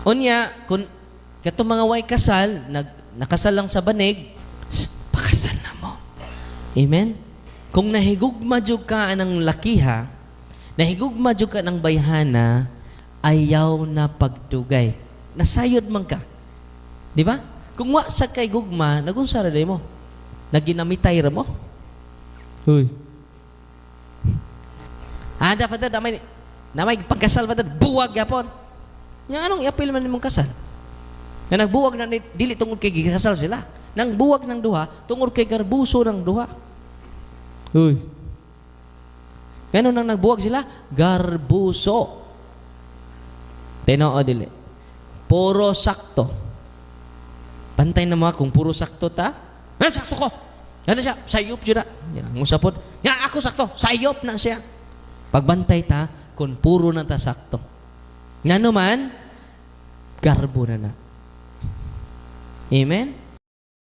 Unya, kung katong mga way kasal, nakasal lang sa banig, pakasal na mo. Amen? Kung nahigugma jud ka ng lakiha, nahigugma jud ka ng bayhana, ayaw na pagdugay. Nasayod man ka. Di ba? Kung wa sa kay gugma, nagunsa ra day mo. Naginamitay ra mo. Hoy. Ada father namay pagkasal father buwag yapon. Nya anong i-appeal man nimong kasal? Na nagbuwag na dili tungod kay gikasal sila. Nang buwag ng duha tungod kay garbuso ng duha. Hoy. Ganun nang nagbuwag sila, garbuso. Tinoo dili. Puro sakto. Pantay na mga kung puro sakto ta. Sakto ko. Ano siya? Sayop siya na. Ngusapod. Ako sakto. Sayop na siya. Pagbantay ta, kung puro na ta sakto. Nga naman, garbo na na. Amen?